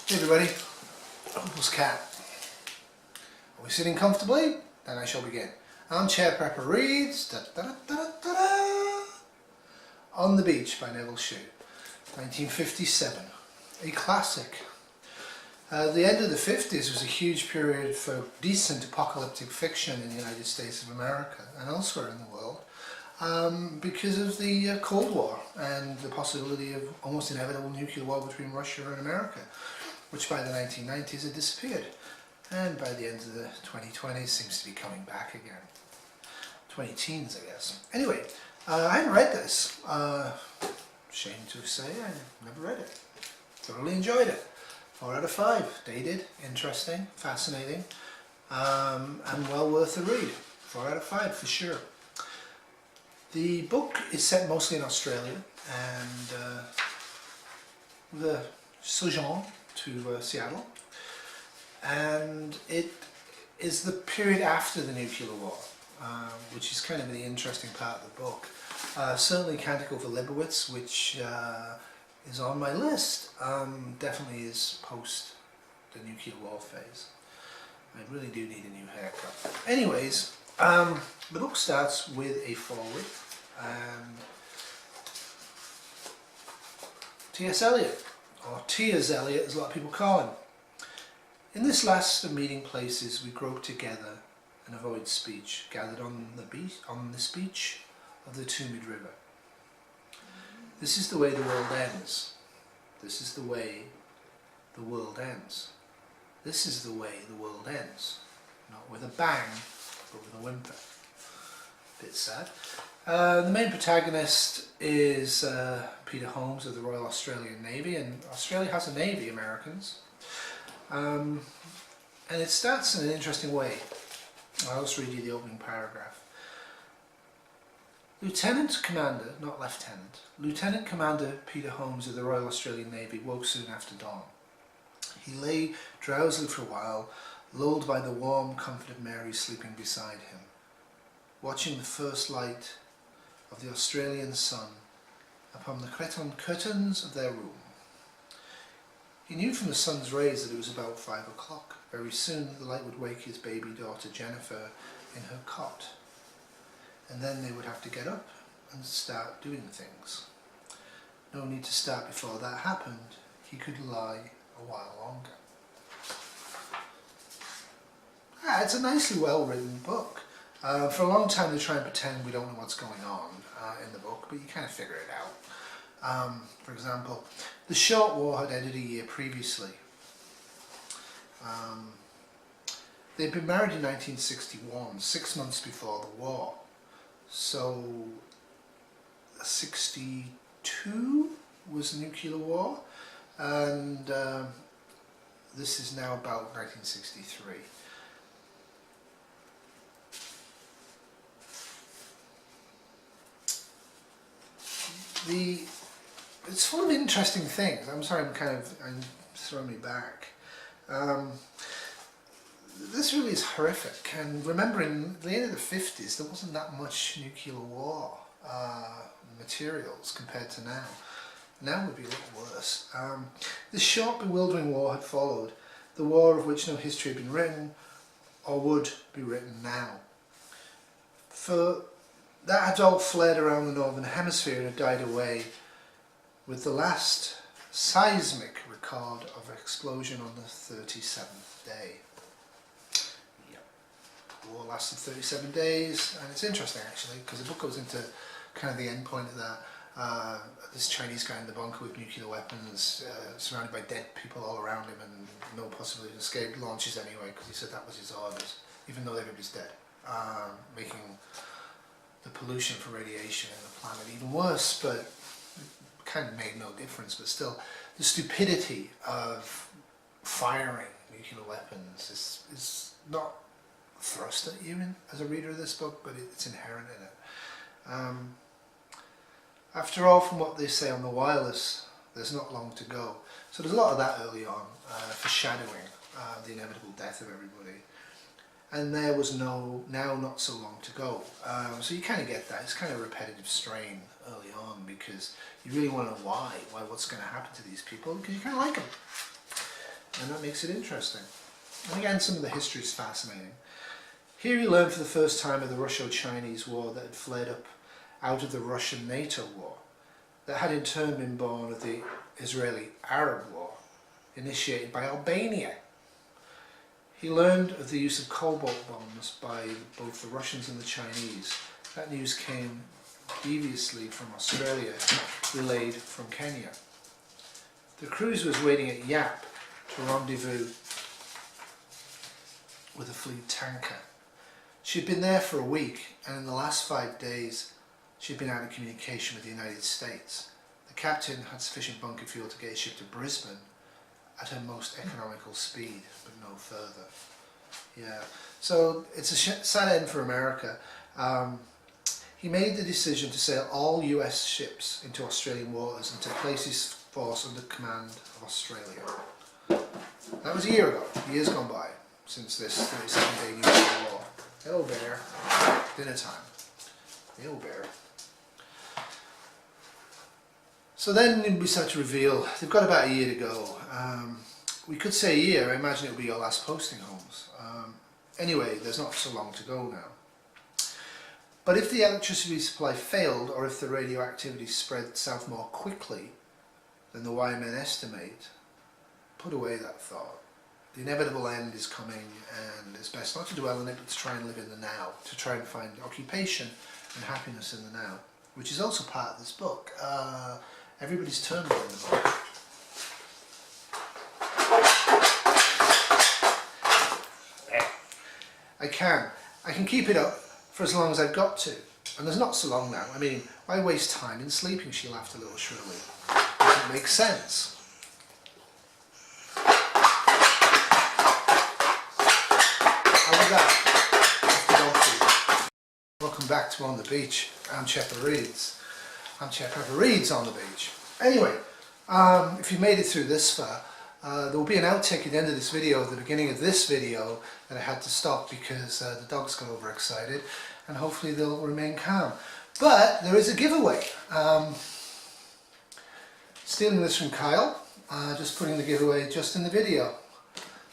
Hey everybody, Uncle's cat. Are we sitting comfortably? Then I shall begin. Armchair Prepper Reads, On the Beach by Neville Shue, 1957. A classic. The end of the 50s was a huge period for decent apocalyptic fiction in the United States of America and elsewhere in the world because of the Cold War and the possibility of almost inevitable nuclear war between Russia and America, which by the 1990s had disappeared, and by the end of the 2020s seems to be coming back again. 20-teens, I guess. Anyway, I hadn't read this. Shame to say, I never read it. Thoroughly enjoyed it. 4 out of 5. Dated, interesting, fascinating, and well worth a read. 4 out of 5 for sure. The book is set mostly in Australia and with a sojourn to Seattle, and it is the period after the nuclear war, which is kind of the interesting part of the book. Certainly Canticle for Leibowitz, which is on my list, definitely is post the nuclear war phase. I really do need a new haircut. Anyways, the book starts with a foreword and T.S. Eliot, or T.S. Eliot as a lot of people call him. In this last of meeting places we grope together and avoid speech, gathered on this beach of the tumid river. This is the way the world ends. This is the way the world ends. This is the way the world ends. Not with a bang, but with a whimper. Bit sad. The main protagonist is Peter Holmes of the Royal Australian Navy, and Australia has a navy, Americans. And it starts in an interesting way. I'll just read you the opening paragraph. Lieutenant Commander, not Lieutenant, Lieutenant Commander Peter Holmes of the Royal Australian Navy woke soon after dawn. He lay drowsily for a while, lulled by the warm comfort of Mary sleeping beside him, watching the first light of the Australian sun upon the cretonne curtains of their room. He knew from the sun's rays that it was about 5 o'clock. Very soon the light would wake his baby daughter Jennifer in her cot, and then they would have to get up and start doing things. No need to start before that happened. He could lie a while longer. It's a nicely well written book. For a long time they try and pretend we don't know what's going on in the book, but you kind of figure it out. For example, the short war had ended a year previously. They'd been married in 1961, 6 months before the war. So 62 was the nuclear war, and this is now about 1963. It's full of interesting things. I'm sorry, I'm throwing me back. This really is horrific, and remembering the end of the 50s there wasn't that much nuclear war materials compared to now. Now would be a little worse. This short bewildering war had followed, the war of which no history had been written or would be written now. For that had all flared around the northern hemisphere and had died away with the last seismic record of explosion on the 37th day. Yep. The war lasted 37 days, and it's interesting actually because the book goes into kind of the end point of that. This Chinese guy in the bunker with nuclear weapons, surrounded by dead people all around him and no possibility of escape, launches anyway because he said that was his orders, even though everybody's dead, making the pollution from radiation in the planet even worse, but it kind of made no difference. But still, the stupidity of firing nuclear weapons is not thrust at you as a reader of this book, but it's inherent in it. After all, from what they say on the wireless, there's not long to go. So there's a lot of that early on, foreshadowing the inevitable death of everybody. And there was now not so long to go. So you kind of get that. It's kind of a repetitive strain early on because you really want to know what's going to happen to these people, because you kind of like them. and that makes it interesting. And again, some of the history is fascinating. Here he learned for the first time of the Russo-Chinese War that had fled up out of the Russian-NATO war, that had in turn been born of the Israeli-Arab War, initiated by Albania. He learned of the use of cobalt bombs by both the Russians and the Chinese. That news came deviously from Australia, relayed from Kenya. The cruise was waiting at Yap to rendezvous with a fleet tanker. She'd been there for a week, and in the last 5 days she'd been out of communication with the United States. The captain had sufficient bunker fuel to get his ship to Brisbane at her most economical speed, but no further. Yeah, so it's a sad end for America. He made the decision to sail all US ships into Australian waters and to place his force under command of Australia. That was a year ago, years gone by, since this 37-day nuclear war. Hello bear, dinner time. Hello bear. So then we start to reveal, they've got about a year to go. We could say a year, I imagine it'll be your last posting, Holmes. Anyway, there's not so long to go now. But if the electricity supply failed, or if the radioactivity spread south more quickly than the wise men estimate, put away that thought. The inevitable end is coming, and it's best not to dwell on it, but to try and live in the now, to try and find occupation and happiness in the now, which is also part of this book. Everybody's turmoil in the book. I can keep it up for as long as I've got to, and there's not so long now. I mean, why waste time in sleeping? She laughed a little shrilly. Doesn't make sense. How was that? Welcome back to On the Beach. Armchair Prepper Reads. Armchair Prepper Reads on the beach. Anyway, if you made it through this far, there will be an outtake at the end of this video, at the beginning of this video, that I had to stop because the dogs got overexcited, and hopefully they'll remain calm. But there is a giveaway. Stealing this from Kyle, just putting the giveaway just in the video.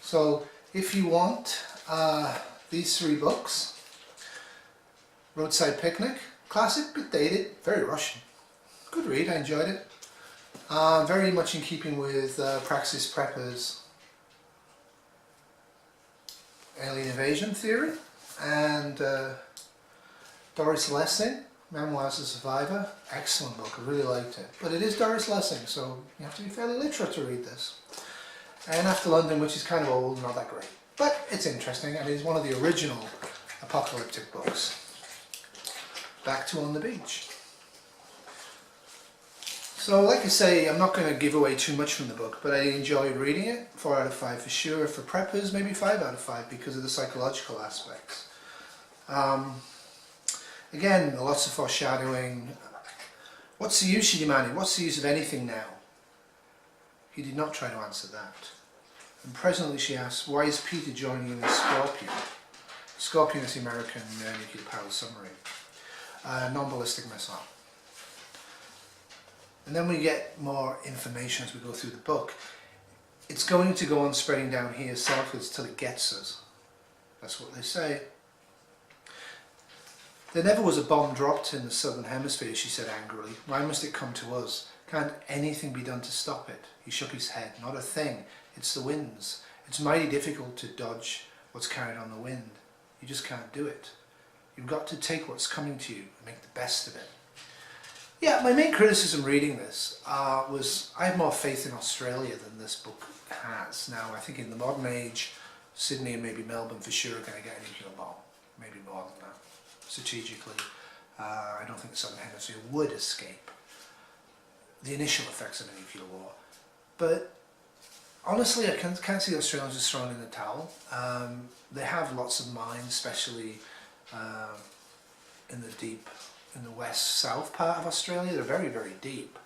So if you want these 3 books, Roadside Picnic, classic but dated, very Russian. Good read, I enjoyed it. Very much in keeping with Praxis Prepper's alien invasion theory, and Doris Lessing, Memoirs of a Survivor, excellent book, I really liked it. But it is Doris Lessing, so you have to be fairly literate to read this. And After London, which is kind of old, not that great. But it's interesting, and it is one of the original apocalyptic books. Back to On the Beach. So like I say, I'm not going to give away too much from the book, but I enjoyed reading it. 4 out of 5 for sure. For preppers, maybe 5 out of 5 because of the psychological aspects. Again, lots of foreshadowing. What's the use, she demanded? What's the use of anything now? He did not try to answer that. And presently she asked, why is Peter joining in the Scorpion? Scorpion is the American nuclear-powered submarine. Non-ballistic missile. And then we get more information as we go through the book. It's going to go on spreading down here southwards till it gets us. That's what they say. There never was a bomb dropped in the southern hemisphere, she said angrily. Why must it come to us? Can't anything be done to stop it? He shook his head. Not a thing. It's the winds. It's mighty difficult to dodge what's carried on the wind. You just can't do it. You've got to take what's coming to you and make the best of it. Yeah, my main criticism reading this was I have more faith in Australia than this book has. Now, I think in the modern age, Sydney and maybe Melbourne for sure are going to get a nuclear bomb. Maybe more than that. Strategically, I don't think the Southern Hemisphere would escape the initial effects of a nuclear war. But honestly, I can't see the Australians just throwing in the towel. They have lots of mines, especially in the west-south part of Australia. They're very, very deep.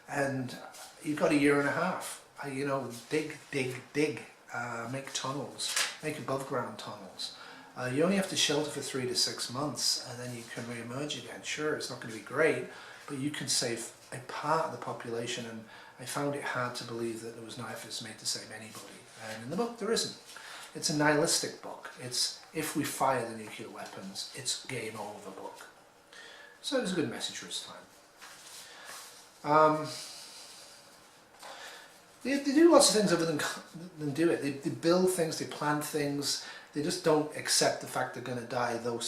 And you've got a year and a half. You know, dig, make tunnels, make above-ground tunnels. You only have to shelter for 3 to 6 months, and then you can re-emerge again. Sure, it's not going to be great, but you can save a part of the population, and I found it hard to believe that there was no efforts made to save anybody. And in the book there isn't. It's a nihilistic book. It's if we fire the nuclear weapons, it's game over book. So it was a good message for its time. They do lots of things other than do it. They build things, they plan things. They just don't accept the fact they're going to die, though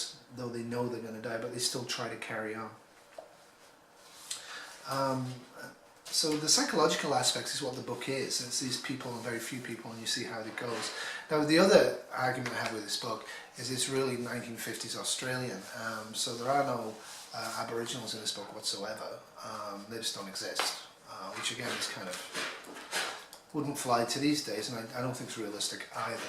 they know they're going to die, but they still try to carry on. So the psychological aspects is what the book is. It's these people and very few people, and you see how it goes. Now the other argument I have with this book is it's really 1950s Australian. So there are no Aboriginals in this book whatsoever. They just don't exist, which again is kind of wouldn't fly to these days, and I don't think it's realistic either.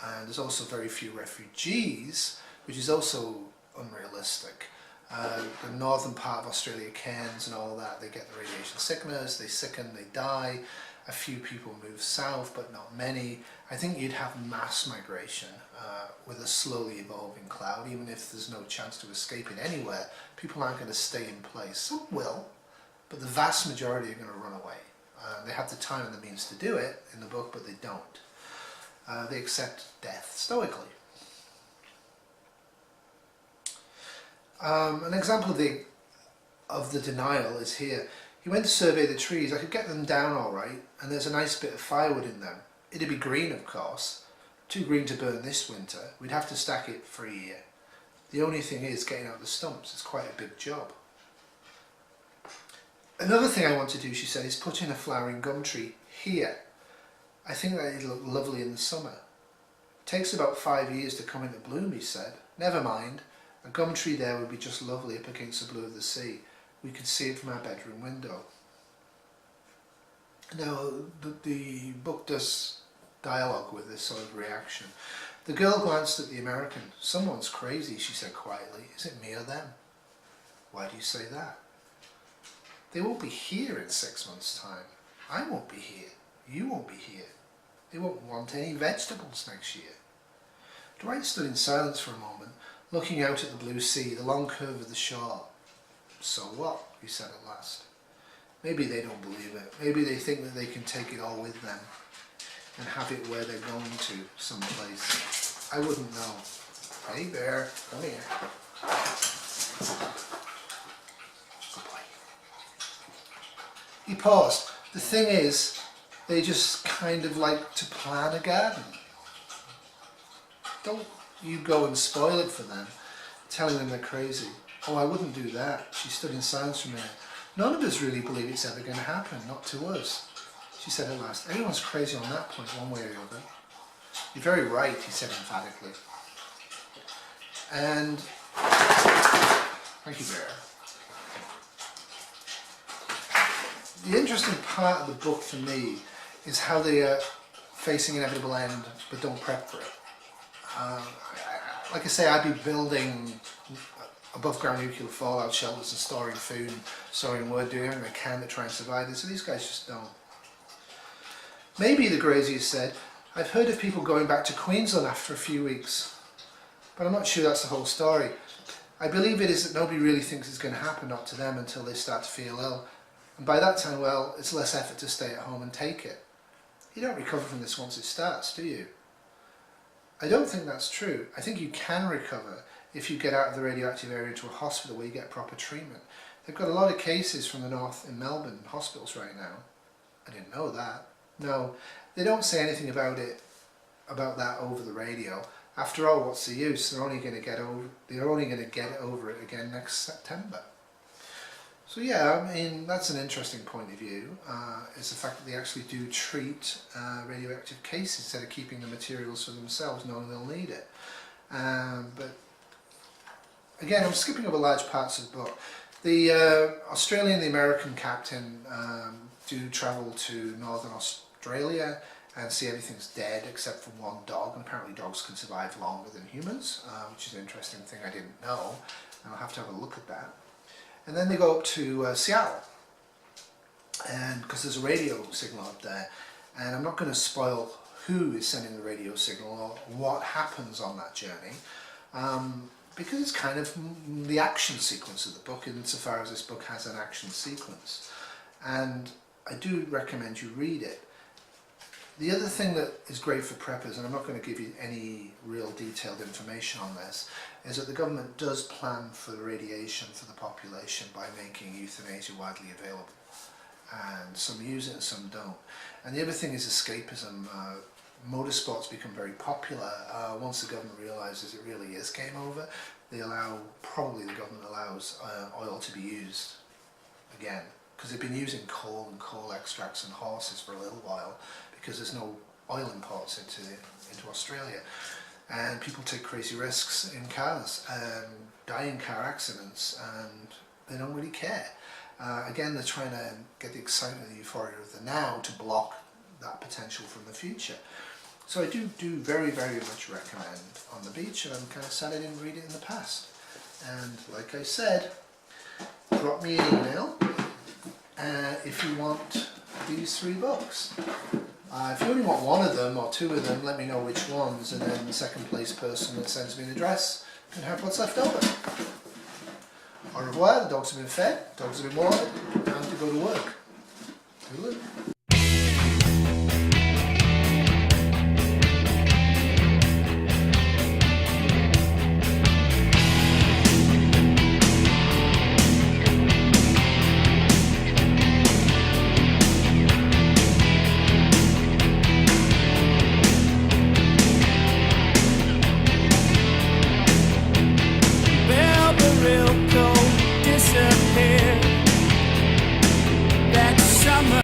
And there's also very few refugees, which is also unrealistic. The northern part of Australia, Cairns and all that, they get the radiation sickness, they sicken, they die. A few people move south, but not many. I think you'd have mass migration with a slowly evolving cloud. Even if there's no chance to escape it anywhere, people aren't going to stay in place. Some will, but the vast majority are going to run away. They have the time and the means to do it in the book, but they don't. They accept death stoically. An example of the denial is here. He went to survey the trees. I could get them down all right, and there's a nice bit of firewood in them. It'd be green, of course. Too green to burn this winter. We'd have to stack it for a year. The only thing is getting out the stumps. It's quite a big job. Another thing I want to do, she said, is put in a flowering gum tree here. I think that it'll look lovely in the summer. It takes about 5 years to come into bloom, he said. Never mind. A gum tree there would be just lovely up against the blue of the sea. We could see it from our bedroom window. Now, the book does dialogue with this sort of reaction. The girl glanced at the American. Someone's crazy, she said quietly. Is it me or them? Why do you say that? They won't be here in 6 months' time. I won't be here. You won't be here. They won't want any vegetables next year. Dwight stood in silence for a moment, looking out at the blue sea, the long curve of the shore. So what? He said at last. Maybe they don't believe it. Maybe they think that they can take it all with them and have it where they're going to, someplace. I wouldn't know. Hey bear, come here. Good boy. He paused. The thing is, they just kind of like to plan a garden. Don't you go and spoil it for them, telling them they're crazy. Oh, I wouldn't do that. She stood in silence for a minute. None of us really believe it's ever going to happen, not to us. She said at last, everyone's crazy on that point, one way or the other. You're very right, he said emphatically. And, thank you, Vera. The interesting part of the book for me is how they are facing an inevitable end, but don't prep for it. Like I say, I'd be building above ground nuclear fallout shelters and storing food, storing wood, doing everything I can to try and survive this. So these guys just don't. Maybe, the Graziers said, I've heard of people going back to Queensland after a few weeks, but I'm not sure that's the whole story. I believe it is that nobody really thinks it's going to happen, not to them, until they start to feel ill. And by that time, well, it's less effort to stay at home and take it. You don't recover from this once it starts, do you? I don't think that's true. I think you can recover if you get out of the radioactive area to a hospital where you get proper treatment. They've got a lot of cases from the north in Melbourne hospitals right now. I didn't know that. No, they don't say anything about that over the radio. After all, what's the use? They're only going to get over it again next September. So yeah, I mean, that's an interesting point of view, is the fact that they actually do treat radioactive cases instead of keeping the materials for themselves, knowing they'll need it. But again, I'm skipping over large parts of the book. The Australian and the American captain do travel to northern Australia and see everything's dead except for one dog, and apparently dogs can survive longer than humans, which is an interesting thing I didn't know, and I'll have to have a look at that. And then they go up to Seattle, and because there's a radio signal up there, and I'm not going to spoil who is sending the radio signal or what happens on that journey, because it's kind of the action sequence of the book, insofar as this book has an action sequence, and I do recommend you read it. The other thing that is great for preppers, and I'm not going to give you any real detailed information on this, is that the government does plan for the radiation for the population by making euthanasia widely available. And some use it and some don't. And the other thing is escapism. Motorsports become very popular. Once the government realises it really is game over, probably the government allows oil to be used again. Because they've been using coal and coal extracts and horses for a little while, because there's no oil imports into Australia, and people take crazy risks in cars, die in car accidents, and they don't really care. Again, they're trying to get the excitement and the euphoria of the now to block that potential from the future. So I do very, very much recommend On the Beach, and I'm kind of sad I didn't read it in the past. And like I said, drop me an email if you want these 3 books. If you only want one of them or 2 of them, let me know which ones, and then the second place person that sends me an address can have what's left over. Au revoir, the dogs have been fed, dogs have been watered, time to go to work. Toodaloo.